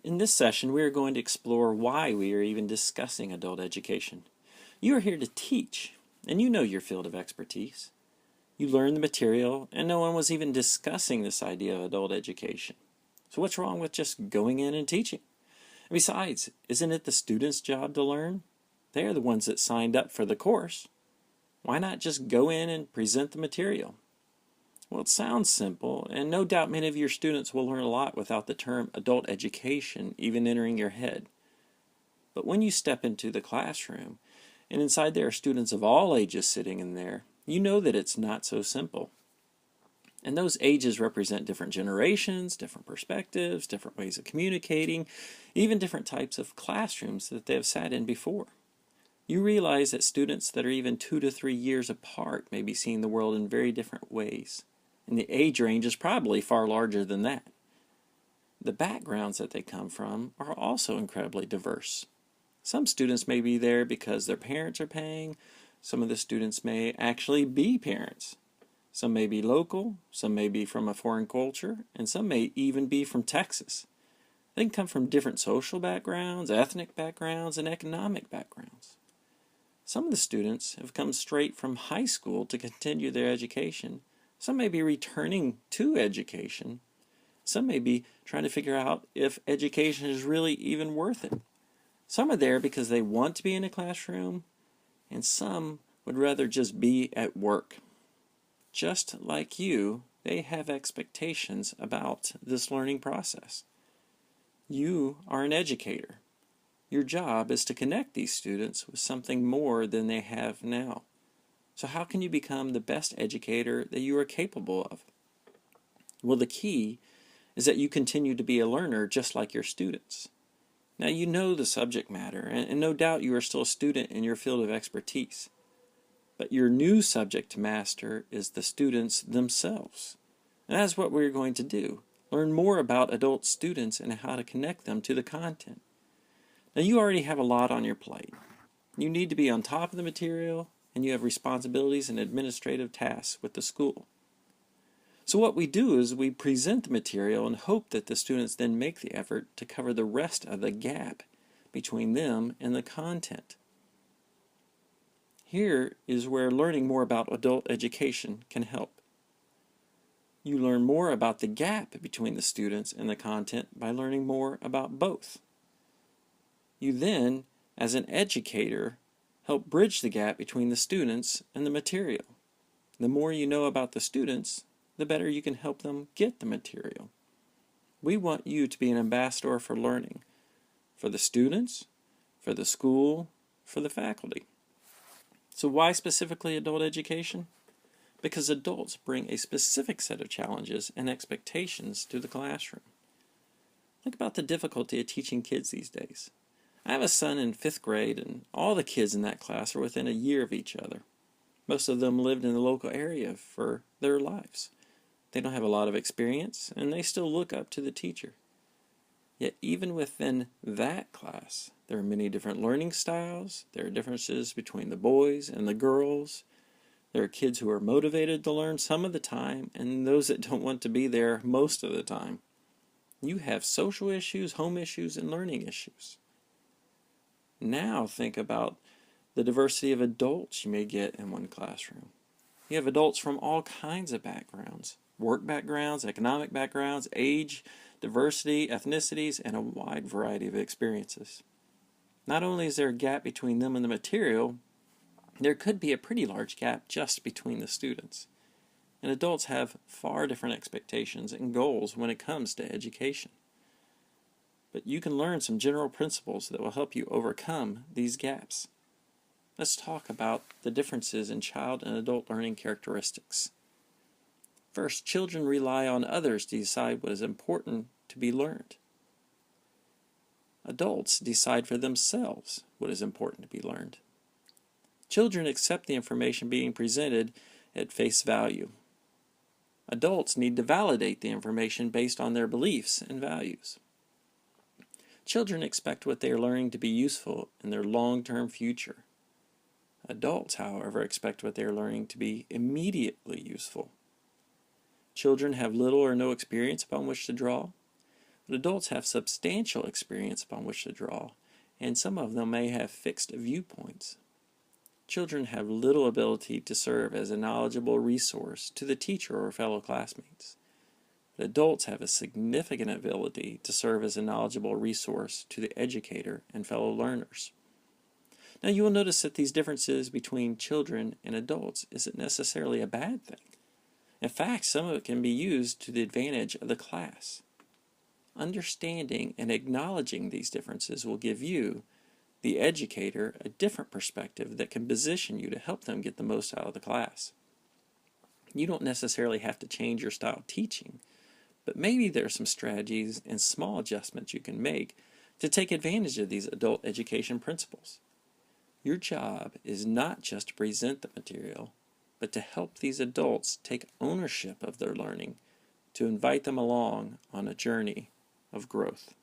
In this session, we are going to explore why we are even discussing adult education. You are here to teach, and you know your field of expertise. You learned the material, and no one was even discussing this idea of adult education. So what's wrong with just going in and teaching? And besides, isn't it the student's job to learn? They are the ones that signed up for the course. Why not just go in and present the material? Well, it sounds simple, and no doubt many of your students will learn a lot without the term adult education even entering your head. But when you step into the classroom, and inside there are students of all ages sitting in there, you know that it's not so simple. And those ages represent different generations, different perspectives, different ways of communicating, even different types of classrooms that they have sat in before. You realize that students that are even 2 to 3 years apart may be seeing the world in very different ways. And the age range is probably far larger than that. The backgrounds that they come from are also incredibly diverse. Some students may be there because their parents are paying. Some of the students may actually be parents. Some may be local, some may be from a foreign culture, and some may even be from Texas. They can come from different social backgrounds, ethnic backgrounds, and economic backgrounds. Some of the students have come straight from high school to continue their education. Some may be returning to education. Some may be trying to figure out if education is really even worth it. Some are there because they want to be in a classroom, and some would rather just be at work. Just like you, they have expectations about this learning process. You are an educator. Your job is to connect these students with something more than they have now. So how can you become the best educator that you are capable of? Well, the key is that you continue to be a learner just like your students. Now you know the subject matter, and no doubt you are still a student in your field of expertise. But your new subject to master is the students themselves. And that's what we're going to do. Learn more about adult students and how to connect them to the content. Now you already have a lot on your plate. You need to be on top of the material, and you have responsibilities and administrative tasks with the school. So what we do is we present the material and hope that the students then make the effort to cover the rest of the gap between them and the content. Here is where learning more about adult education can help. You learn more about the gap between the students and the content by learning more about both. You then, as an educator, help bridge the gap between the students and the material. The more you know about the students, the better you can help them get the material. We want you to be an ambassador for learning, for the students, for the school, for the faculty. So why specifically adult education? Because adults bring a specific set of challenges and expectations to the classroom. Think about the difficulty of teaching kids these days. I have a son in 5th grade, and all the kids in that class are within a year of each other. Most of them lived in the local area for their lives. They don't have a lot of experience, and they still look up to the teacher. Yet even within that class, there are many different learning styles. There are differences between the boys and the girls. There are kids who are motivated to learn some of the time, and those that don't want to be there most of the time. You have social issues, home issues, and learning issues. Now think about the diversity of adults you may get in one classroom. You have adults from all kinds of backgrounds, work backgrounds, economic backgrounds, age, diversity, ethnicities, and a wide variety of experiences. Not only is there a gap between them and the material, there could be a pretty large gap just between the students. And adults have far different expectations and goals when it comes to education. But you can learn some general principles that will help you overcome these gaps. Let's talk about the differences in child and adult learning characteristics. First, children rely on others to decide what is important to be learned. Adults decide for themselves what is important to be learned. Children accept the information being presented at face value. Adults need to validate the information based on their beliefs and values. Children expect what they are learning to be useful in their long-term future. Adults, however, expect what they are learning to be immediately useful. Children have little or no experience upon which to draw. But adults have substantial experience upon which to draw, and some of them may have fixed viewpoints. Children have little ability to serve as a knowledgeable resource to the teacher or fellow classmates. But adults have a significant ability to serve as a knowledgeable resource to the educator and fellow learners. Now you will notice that these differences between children and adults isn't necessarily a bad thing. In fact, some of it can be used to the advantage of the class. Understanding and acknowledging these differences will give you, the educator, a different perspective that can position you to help them get the most out of the class. You don't necessarily have to change your style of teaching, but maybe there are some strategies and small adjustments you can make to take advantage of these adult education principles. Your job is not just to present the material, but to help these adults take ownership of their learning, to invite them along on a journey of growth.